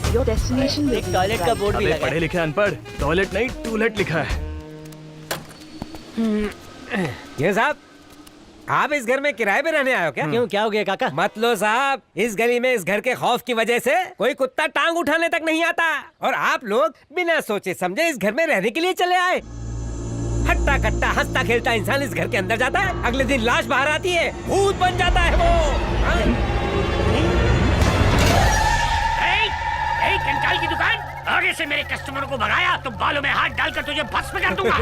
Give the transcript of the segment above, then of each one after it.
Your destination will एक toilet का board भी अबे लगा पढ़े है। लिखे अनपढ़, टॉयलेट नहीं टूलेट लिखा है। ये साहब, आप इस घर में किराए पे रहने आए हो क्या? क्यों, क्या हो गया काका? मत लो साहब, इस गली में इस घर के खौफ की वजह से कोई कुत्ता टांग उठाने तक नहीं आता और आप लोग बिना सोचे समझे इस घर में रहने के लिए चले आए। हट्टा कट्टा हंसता खेलता इंसान इस घर के अंदर जाता है, अगले दिन लाश बाहर आती है, भूत बन जाता है वो। कंकाल की दुकान, आगे से मेरे कस्टमरों को भगाया तो बालों में हाथ डालकर तुझे भस्म कर दूंगा।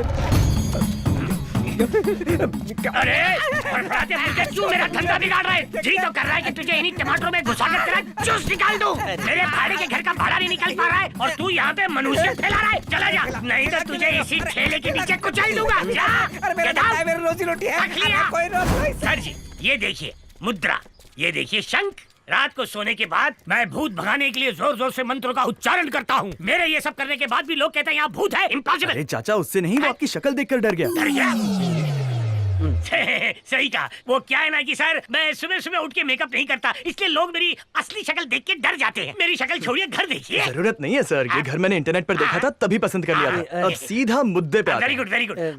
अरे फड़फड़ाते मुझे क्यों मेरा धंधा बिगाड़ रहा है? जी तो कर रहा है कि तुझे इन्हीं टमाटरों में घुसा कर तेरा जूस निकाल दूं। मेरे भाड़े के घर का भाड़ा नहीं निकल पा रहा है और तू यहाँ पे मनुष्य फैला रहा है। चला जा, नहीं तो तुझे इसी ठेले के नीचे कुचल दूंगा। मेरी रोजी रोटी है। सर जी ये देखिए मुद्रा, ये देखिए शंख। रात को सोने के बाद मैं भूत भगाने के लिए जोर जोर से मंत्रों का उच्चारण करता हूँ। मेरे ये सब करने के बाद भी लोग कहते हैं यहाँ भूत है। इम्पॉसिबल। अरे चाचा उससे नहीं, वो आपकी शक्ल देखकर डर गया। डर गया? सही कहा। वो क्या है ना कि सर मैं सुबह सुबह उठ के मेकअप नहीं करता, इसलिए लोग मेरी असली शक्ल देख के डर जाते हैं। मेरी शक्ल छोड़िए, घर देखिए। जरूरत नहीं है सर, ये घर मैंने इंटरनेट पर देखा था तभी पसंद कर लिया था। अब सीधा मुद्दे पे आते वेरी गुड वेरी गुड। हैं।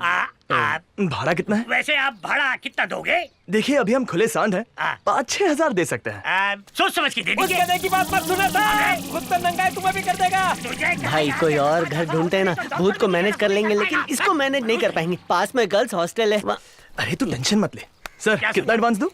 भाड़ा कितना है? वैसे आप भाड़ा कितना दोगे? देखिए अभी हम खुले सांड हैं, 5-6 हजार दे सकते हैं। सोच समझ के दे दीजिए। उस गधे की बात मत सुना साहब, खुद तो नंगा है, तुम्हें भी कर देगा। भाई कोई और घर ढूंढते हैं ना, भूत को मैनेज कर लेंगे लेकिन इसको मैनेज नहीं कर पाएंगे। पास में गर्ल्स हॉस्टल है। अरे तू टेंशन मत ले। सर कितना एडवांस दूं?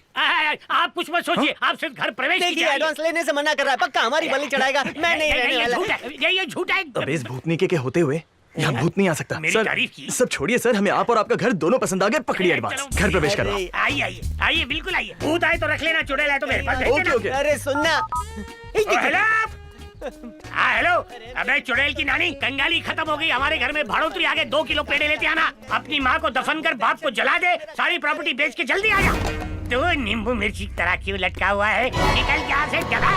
आप कुछ मत सोचिए, आप सिर्फ घर प्रवेश देखिए कीजिए। एडवांस लेने से मना कर रहा है, पक्का हमारी बलि चढ़ाएगा। मैं नहीं रहने ये वाला। झूठ है, ये झूठ है। अब इस भूतनी के होते हुए यहाँ भूत नहीं आ सकता। मेरी सर तारीफ की। सब छोड़िए सर, हमें आप और आपका घर दोनों पसंद आ गए। पकड़िए एडवांस, घर प्रवेश करवाओ। आइए आइए आइए, बिल्कुल आइए। भूत आए तो रख लेना, चुड़ैल आए तो मेरे पास भेज ओके देना। ओके। अरे सुनना, हेलो हेलो, अबे चुड़ैल की नानी, कंगाली खत्म हो गई। हमारे घर में भाड़ोतरी आ गए, 2 किलो पेड़े लेते आना। अपनी माँ को दफन कर बाप को जला दे, सारी प्रॉपर्टी बेच के जल्दी आ जा। तो नींबू मिर्ची की तरह क्यों लटका हुआ है? निकल यहाँ से, चला।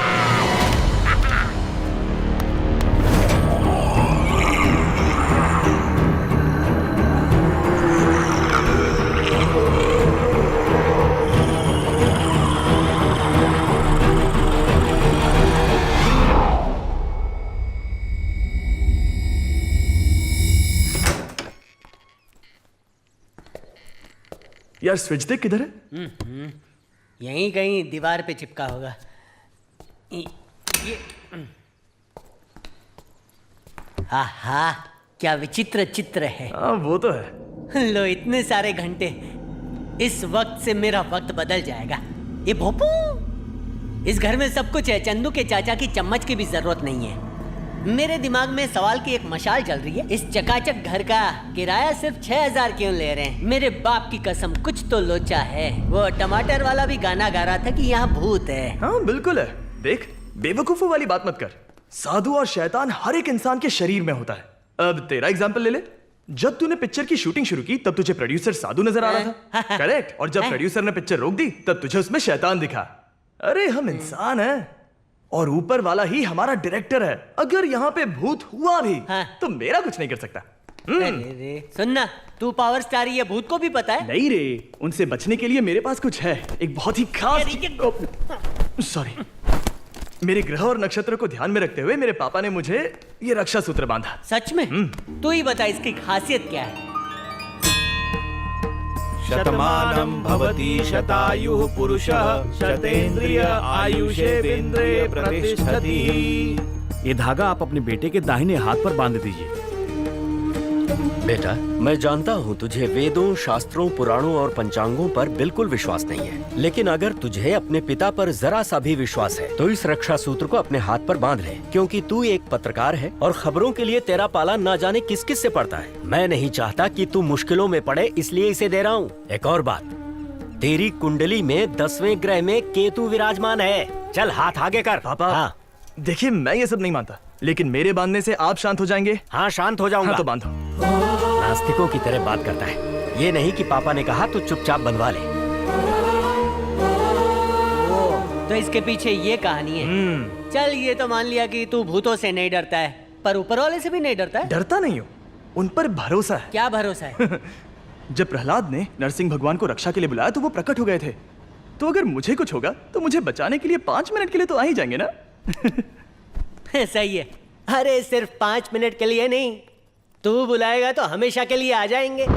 यार स्विच देख किधर है? यहीं कहीं दीवार पे चिपका होगा। ये आहा, क्या विचित्र चित्र है। हाँ वो तो है। लो इतने सारे घंटे, इस वक्त से मेरा वक्त बदल जाएगा। ये भोपू, इस घर में सब कुछ है, चंदू के चाचा की चम्मच की भी जरूरत नहीं है। मेरे दिमाग में सवाल की एक मशाल जल रही है। इस चकाचक घर का किराया सिर्फ 6000 क्यों ले रहे हैं? मेरे बाप की कसम, कुछ तो लोचा है। वो टमाटर वाला भी गाना गा रहा था कि यहाँ भूत है। हाँ बिल्कुल है। देख बेवकूफों वाली बात मत कर। साधु और शैतान हर एक इंसान के शरीर में होता है। अब तेरा एग्जाम्पल ले ले। जब तूने पिक्चर की शूटिंग शुरू की तब तुझे प्रोड्यूसर साधु नजर आ रहा था, करेक्ट? और जब प्रोड्यूसर ने पिक्चर रोक दी तब तुझे उसमें शैतान दिखा। अरे हम इंसान हैं और ऊपर वाला ही हमारा डायरेक्टर है। अगर यहाँ पे भूत हुआ भी तो मेरा कुछ नहीं कर सकता। अरे सुनना, तू पावर स्टार, ये भूत को भी पता है। नहीं रे, उनसे बचने के लिए मेरे पास कुछ है, एक बहुत ही खास। सॉरी, मेरे ग्रह और नक्षत्र को ध्यान में रखते हुए मेरे पापा ने मुझे ये रक्षा सूत्र बांधा। सच में? तू ही बता इसकी खासियत क्या है। शतमानं भवति शतायुः पुरुषः शतेंद्रिय आयुषेवेंद्रिय प्रतिष्ठति। ये धागा आप अपने बेटे के दाहिने हाथ पर बांध दीजिए। बेटा, मैं जानता हूँ तुझे वेदों, शास्त्रों, पुराणों और पंचांगों पर बिल्कुल विश्वास नहीं है, लेकिन अगर तुझे अपने पिता पर जरा सा भी विश्वास है तो इस रक्षा सूत्र को अपने हाथ पर बांध ले, क्योंकि तू एक पत्रकार है और खबरों के लिए तेरा पाला ना जाने किस किस से पड़ता है। मैं नहीं चाहता कि तू मुश्किलों में पड़े, इसलिए इसे दे रहा हूँ। एक और बात, तेरी कुंडली में 10वें ग्रह में केतु विराजमान है। चल हाथ आगे कर। पापा हाँ। देखिए मैं ये सब नहीं मानता, लेकिन मेरे बांधने से आप शांत हो जाएंगे। हाँ शांत हो जाऊंगा। हाँ तो बांधो। नास्तिकों की तरह बात करता है। ये नहीं कि पापा ने कहा तो चुपचाप बनवा ले। तो इसके पीछे ये कहानी है। चल ये तो मान लिया कि तू भूतों से नहीं डरता है, पर ऊपर वाले से भी नहीं डरता है। डरता नहीं हूँ, उन पर भरोसा है। क्या भरोसा है? जब प्रहलाद ने नरसिंह भगवान को रक्षा के लिए बुलाया तो वो प्रकट हो गए थे। तो अगर मुझे कुछ होगा तो मुझे बचाने के लिए 5 मिनट के लिए तो आ ही जाएंगे ना। सही है। अरे सिर्फ 5 मिनट के लिए नहीं, तू बुलाएगा तो हमेशा के लिए आ जाएंगे।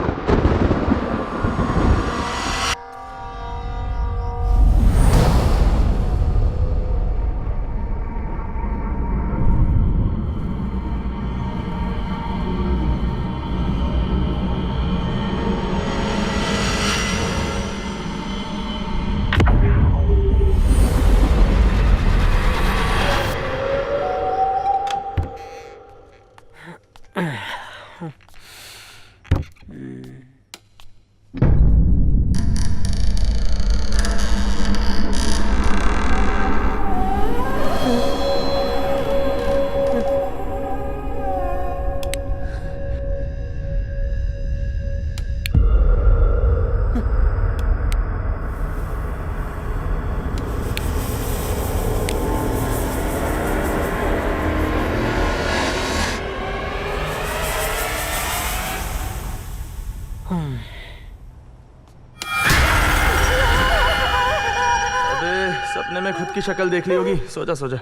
सपने में खुद की शक्ल देख ली होगी। सो जा सो जा।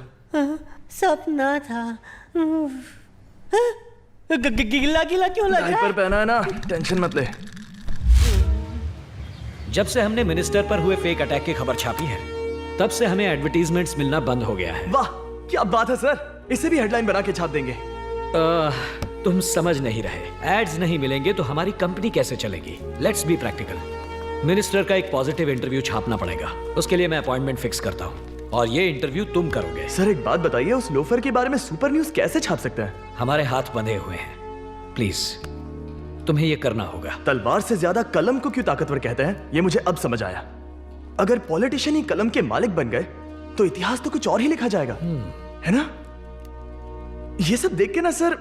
सपना था। गिला गिला क्यों लग रहा डायपर है? पहना है ना, टेंशन मत ले। जब से हमने मिनिस्टर पर हुए फेक अटैक की खबर छापी है, तब से हमें एडवर्टीजमेंट्स मिलना बंद हो गया है। वाह क्या बात है सर, इसे भी हेडलाइन बना के छाप देंगे। तुम समझ नहीं रहे। एड्स नहीं मिलेंगे तो हमारी कंपनी कैसे चलेगी? Let's be practical. मिनिस्टर का एक पॉजिटिव इंटरव्यू छापना पड़ेगा। उसके लिए मैं अपॉइंटमेंट फिक्स करता हूँ और ये इंटरव्यू तुम करोगे। सर एक बात बताइए, उस लोफर के बारे में सुपर न्यूज कैसे छाप सकते हैं? हमारे हाथ बंधे हुए हैं। प्लीज तुम्हें ये करना होगा। तलवार से ज्यादा कलम को क्यों ताकतवर कहते हैं, ये मुझे अब समझ आया। अगर पॉलिटिशियन ही कलम के मालिक बन गए तो इतिहास तो कुछ और ही लिखा जाएगा, है ना? ये सब देख के ना सर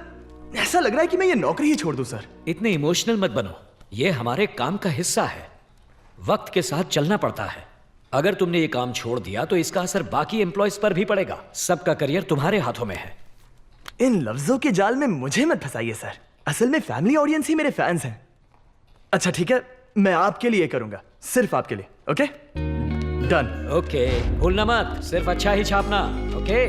ऐसा लग रहा है कि मैं ये नौकरी ही छोड़ दूं सर। इतने इमोशनल मत बनो, ये हमारे काम का हिस्सा है। वक्त के साथ चलना पड़ता है। अगर तुमने ये काम छोड़ दिया तो इसका असर बाकी एम्प्लॉयज पर भी पड़ेगा। सबका करियर तुम्हारे हाथों में है। इन लफ्जों के जाल में मुझे मत फंसाइए सर, असल में फैमिली ऑडियंस ही मेरे फैंस हैं। अच्छा ठीक है, मैं आपके लिए करूंगा, सिर्फ आपके लिए। Okay done. ओके भूलना मत, सिर्फ अच्छा ही छापना। Okay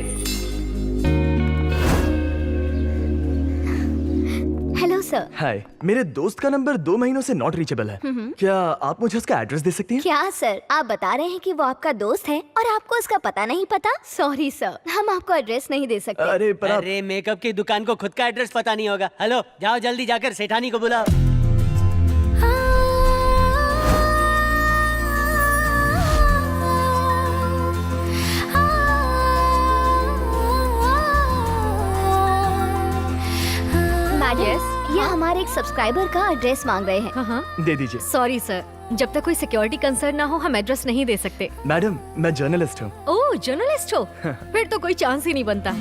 hello sir. हाय, मेरे दोस्त का नंबर 2 महीनों से नॉट रीचेबल है। क्या आप मुझे उसका एड्रेस दे सकती हैं? क्या सर, आप बता रहे हैं कि वो आपका दोस्त है और आपको उसका पता नहीं पता? सॉरी सर, हम आपको एड्रेस नहीं दे सकते। अरे पर आप... अरे मेकअप की दुकान को खुद का एड्रेस पता नहीं होगा। हेलो जाओ जल्दी जाकर सेठानी को बुलाओ। ये हमारे एक सब्सक्राइबर का एड्रेस मांग रहे हैं। दे दीजिए। सॉरी सर, जब तक कोई सिक्योरिटी कंसर्न ना हो हम एड्रेस नहीं दे सकते। मैडम मैं जर्नलिस्ट हूँ। ओह जर्नलिस्ट हो? फिर तो कोई चांस ही नहीं बनता।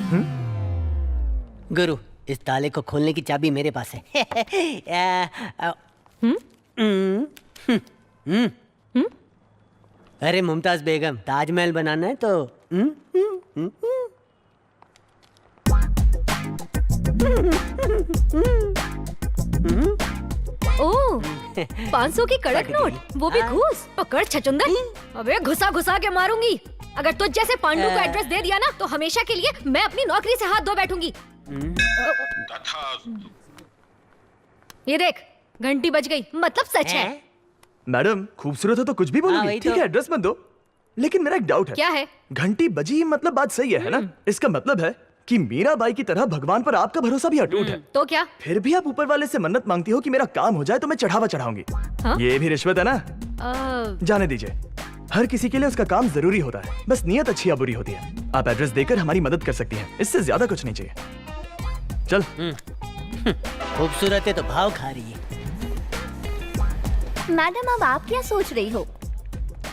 गुरु इस ताले को खोलने की चाबी मेरे पास है। अरे मुमताज बेगम, ताजमहल बनाना है तो ओह 500 की कड़क नोट, वो भी घूस। पकड़ छचुंदर, अबे घुसा घुसा के मारूंगी। अगर तुझ जैसे पांडु को एड्रेस दे दिया ना तो हमेशा के लिए मैं अपनी नौकरी से हाथ धो बैठूंगी। ये देख घंटी बज गई, मतलब सच है। मैडम खूबसूरत हो तो कुछ भी बोलोगी। ठीक है एड्रेस मत दो, लेकिन मेरा एक डाउट है। क्या है? घंटी बजी मतलब बात सही है ना? इसका मतलब है कि मीराबाई की तरह भगवान पर आपका भरोसा भी अटूट है। तो क्या? फिर भी आप ऊपर वाले से मन्नत मांगती हो कि मेरा काम हो जाए तो मैं चढ़ावा चढ़ाऊंगी। हाँ? ये भी रिश्वत है ना? जाने दीजिए, हर किसी के लिए उसका काम जरूरी होता है, बस नियत अच्छी या बुरी होती है। आप एड्रेस देकर हमारी मदद कर सकती हैं, इससे ज्यादा कुछ नहीं चाहिए। चल। खूबसूरत है तो भाव खा रही है। मैडम अब आप क्या सोच रही हो?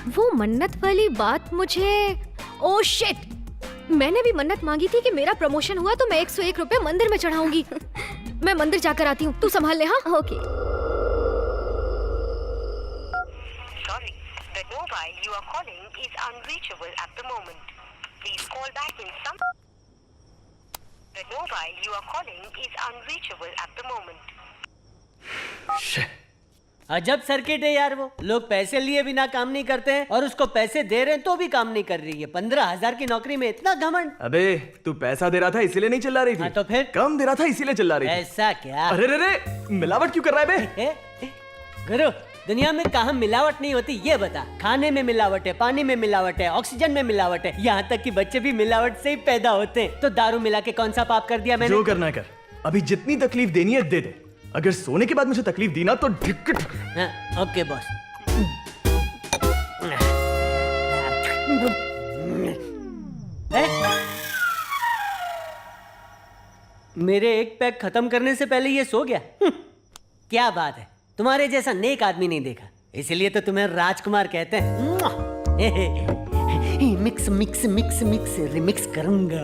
वो मन्नत वाली बात मुझे... ओह शिट, मैंने भी मन्नत मांगी थी कि मेरा प्रमोशन हुआ तो मैं 101 रुपए मंदिर में चढ़ाऊंगी। मैं मंदिर जाकर आती हूँ, तू संभाल ले। हाँ okay. Sorry, the mobile you are calling is unreachable at the moment. Please call back in some. The mobile you are calling is unreachable at the moment. अजब सर्किट है यार वो। लोग पैसे लिए बिना काम नहीं करते हैं और उसको पैसे दे रहे हैं तो भी काम नहीं कर रही है। 15,000 की नौकरी में इतना घमंड। अबे तू पैसा दे रहा था इसीलिए नहीं चिल्ला रही थी। हाँ, तो फिर? कम दे रहा था इसीलिए चिल्ला रही थी। ऐसा क्या? अरे रे रे, मिलावट क्यों कर रहा है बे? गुरु, दुनिया में कहाँ मिलावट नहीं होती ये बता। खाने में मिलावट है, पानी में मिलावट है, ऑक्सीजन में मिलावट है, यहाँ तक कि बच्चे भी मिलावट से ही पैदा होते हैं। तो दारू मिला के कौन सा पाप कर दिया मैंने? जो करना है कर। अभी जितनी तकलीफ देनी है दे दे। अगर सोने के बाद मुझे तकलीफ दी ना तो हाँ, ओके बॉस। मेरे एक पैक खत्म करने से पहले ये सो गया। क्या बात है, तुम्हारे जैसा नेक आदमी नहीं देखा, इसलिए तो तुम्हें राजकुमार कहते हैं। Mix mix mix mix remix करूंगा।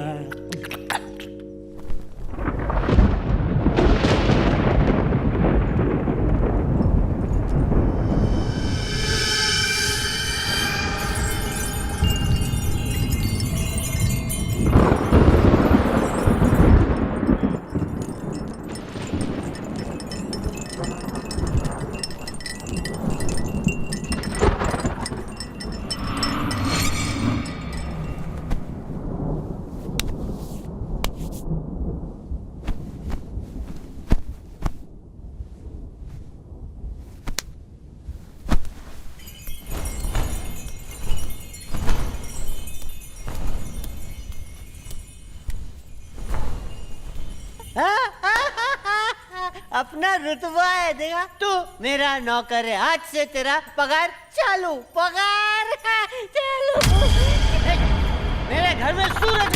अपना रुतबा है, देखा तू मेरा नौकर है, आज से तेरा पगार चालू। पगार चालू। मेरे घर में सूरज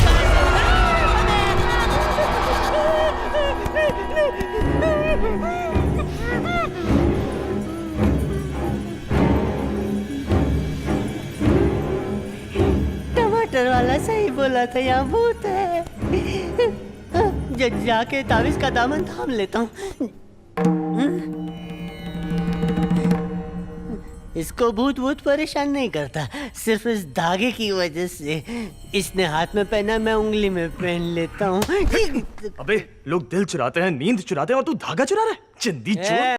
टमाटर वाला सही बोला था, यहाँ भूत है। जाके तावीज का दामन थाम लेता हूँ। इसको भूत भूत परेशान नहीं करता, सिर्फ इस धागे की वजह से। इसने हाथ में पहना, मैं उंगली में पहन लेता हूँ। अबे लोग दिल चुराते हैं, नींद चुराते हैं और तू धागा चुरा रहा है, चिंदी चोर।